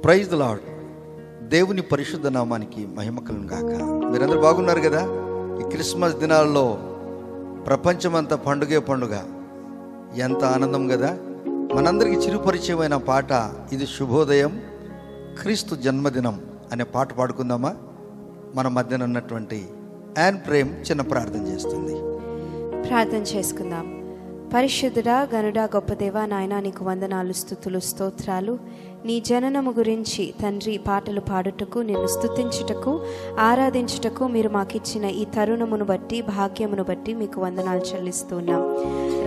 Praise the lord. దేవుని పరిశుద్ధ నామానికి మహిమ కలుగును గాక. మీరందరూ బాగున్నారు కదా? ఈ క్రిస్మస్ దినాల్లో ప్రపంచమంతా పండుగే పండుగ. ఎంత ఆనందం కదా. మనందరికీ చిరుపరిచయమైన పాట ఇది. శుభోదయం క్రీస్తు జన్మదినం అనే పాట పాడుకుందామా? మన మధ్యన ఉన్నటువంటి యాన్ ప్రేమ్ చిన్న ప్రార్థన చేస్తుంది. ప్రార్థన చేసుకుందాం. పరిశుద్ధుడా, గనుడా, గొప్ప దేవా, నాయనా నీకు వందనాలు, స్తుతులు, స్తోత్రాలు. నీ జననము గురించి తండ్రి పాటలు పాడుటకు, నిన్ను స్తుతించుటకు, ఆరాధించుటకు మీరు మాకిచ్చిన ఈ తరుణమును బట్టి, భాగ్యమును బట్టి మీకు వందనాలు చెల్లిస్తున్నాం.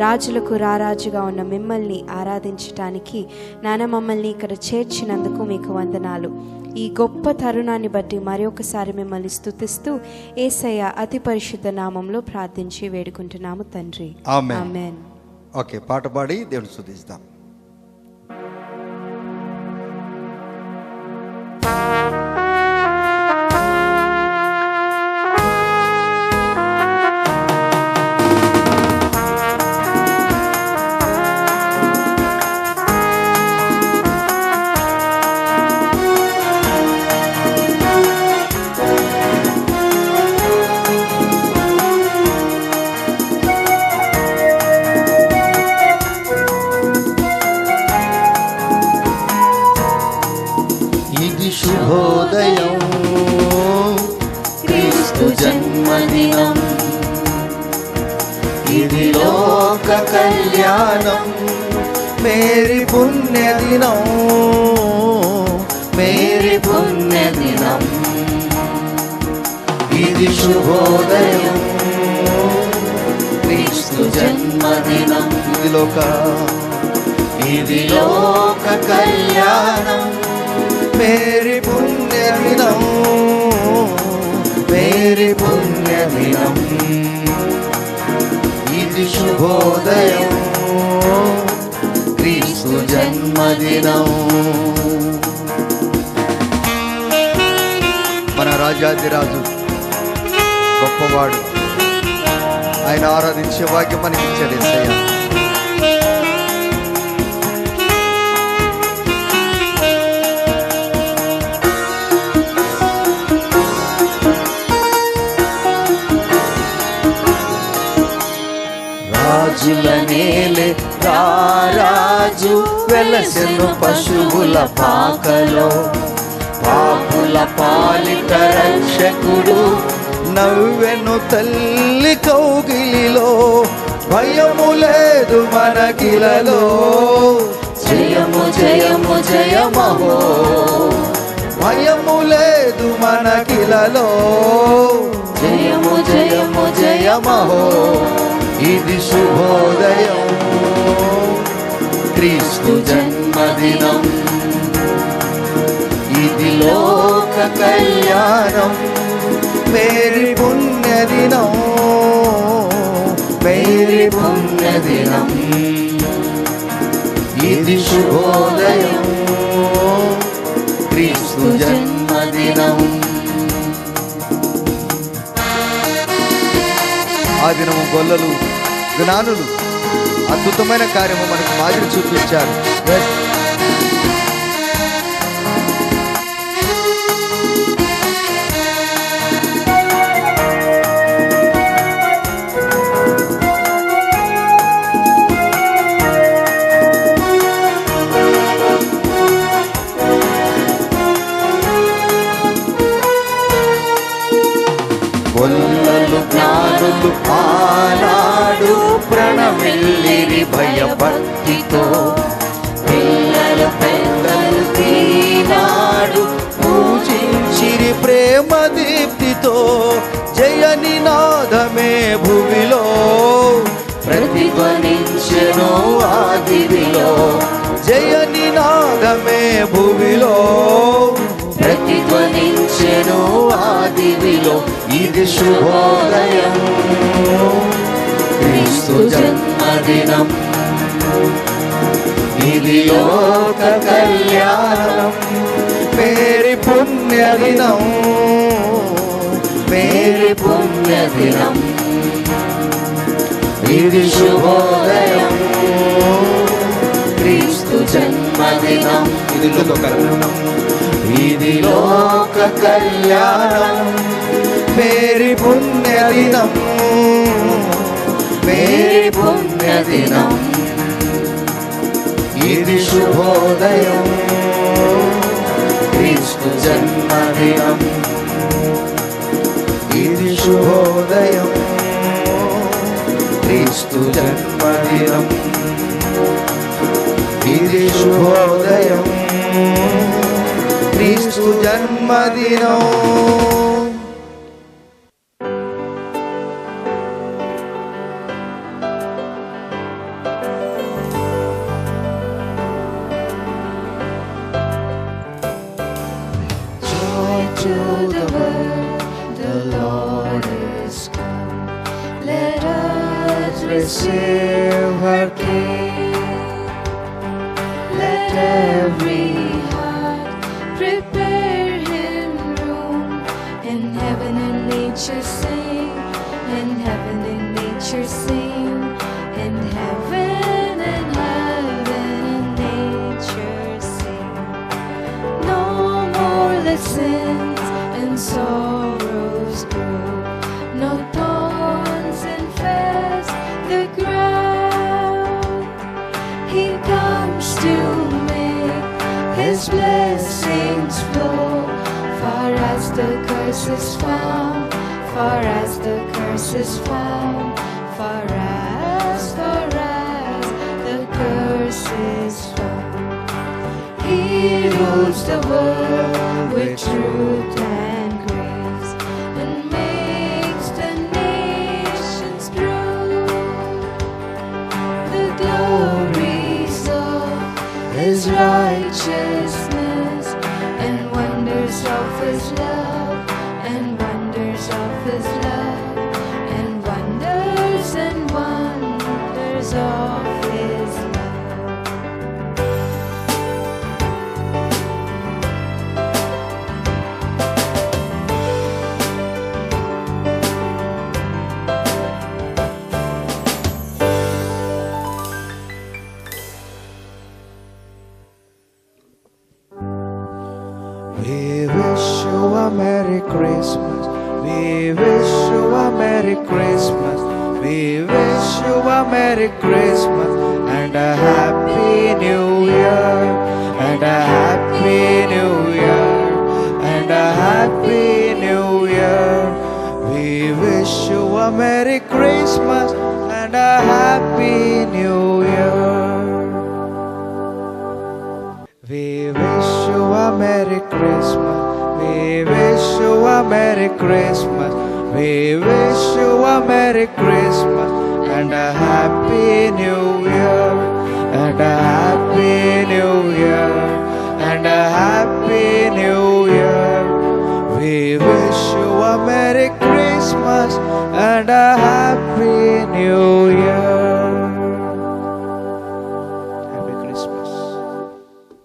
రాజులకు రారాజుగా ఉన్న మిమ్మల్ని ఆరాధించటానికి నాన్న మమ్మల్ని ఇక్కడ చేర్చినందుకు మీకు వందనాలు. ఈ గొప్ప తరుణాన్ని బట్టి మరొకసారి మిమ్మల్ని స్తుతిస్తూ యేసయ్య అతి పరిశుద్ధ నామంలో ప్రార్థించి వేడుకుంటున్నాము తండ్రి. ఆమేన్. ఓకే, పాట పాడి దేవుని స్తుతిస్తాం. శుభోదయం క్రీస్తు జన్మదినం, ఇది లోక కళ్యాణం, మేరీ పుణ్యదినం, మేరీ పుణ్యదినం. ఇది శుభోదయం క్రీస్తు జన్మదినం, ఇది లోక కళ్యాణం, మేరీ పుణ్యదినం, మేరీ పుణ్యదినం. ఇది శుభోదయం క్రీస్తు జన్మదినం. మన రాజాదిరాజు గొప్పవాడు, ఆయన ఆరాధించే భాగ్యం మనకి ఇచ్చాడు యేసయ్య. రాజుల నేలే రారాజు వెలసెను పశువుల పాకలో, పాపుల పాలిట రక్షకుడు నవ్వెను తల్లి కౌగిలిలో. భయము లేదు మనకిలలో, జయము జయము జయమహో. భయము లేదు మనకిలలో, జయము జయము జయమహో. ఇది శుభోదయం క్రీస్తు జన్మదినం, ఇది లోక కళ్యాణం, మేరీ పుణ్యదినం, మేరీ పుణ్యదినం. ఇది శుభోదయం క్రీస్తు జన్మదినం. ఆ దినము గొల్లలు జ్ఞానులు అద్భుతమైన కార్యము మనకు మాదిరి చూపించారు. గొల్లలు జ్ఞానులు ఆనాడు ప్రణమిల్లిరి భయభక్తితో, పిల్లలు పెద్దలు ఈనాడు పూజించిరి ప్రేమ దీప్తితో. జయ నినాదమే భూమిలో ప్రతిధ్వనించెను ఆదివిలో, జయ నినాదమే భూమిలో ప్రతిధ్వనించెను ఆదివిలో. ఇది శుభోదయం క్రీస్తు జన్మదినం, ఇది లోక కళ్యాణం, మేరీ పుణ్యదినం, మేరీ పుణ్యదినం. ఇది శుభోదయం క్రీస్తు జన్మ జన్మదినం, ఇది లోక కళ్యాణం, ఇది లోక కళ్యాణం, మేరీ పుణ్యదినం, మేరీ పుణ్యదినం, ఇది శుభోదయం, క్రీస్తు జన్మదినం, ఇది శుభోదయం, క్రీస్తు జన్మదినం, ఇది శుభోదయం, క్రీస్తు జన్మదినం. Joy to the world, the Lord is come. Let us receive her King. Let every heart prepare him room. In heaven and nature sing, in heaven and nature sing, in heaven and nature sing. No more the sins and sorrows grow, no thorns infest the ground. He comes to make his blessings flow, far as the curse is found, far as the curse is found, far as the curse is found. He rules the world with truth and grace, and makes the nations grow. The glories of his righteousness, and wonders of his love, and wonders of his love, and wonders of his love. We wish you a Merry Christmas. We wish you a Merry Christmas. We wish you a Merry Christmas and a Happy New Year. And a Happy New Year. And a Happy New Year. We wish you a Merry Christmas and a Happy New Year. We wish you a Merry Christmas. We wish you a Merry Christmas. We wish you a Merry Christmas and a Happy New Year. And a Happy New Year. And a Happy New Year. We wish you a Merry Christmas and a Happy New